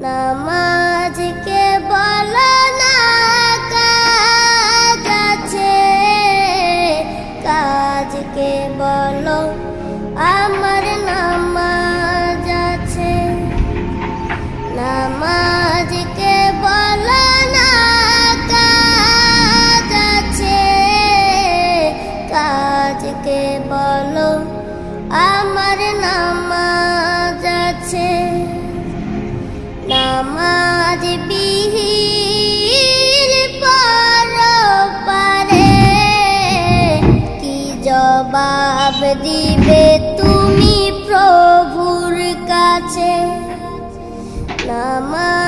নামাজকে বলো না কাজ আছে, কাজকে বলো আমার নামাজ আছে। নামাজকে বলো না কাজ আছে, কাজকে বলো আমার নামাজ আছে। নামাজ বিহীন পরপারে কি জবাব দিবে তুমি প্রভুর কাছে? নামাজ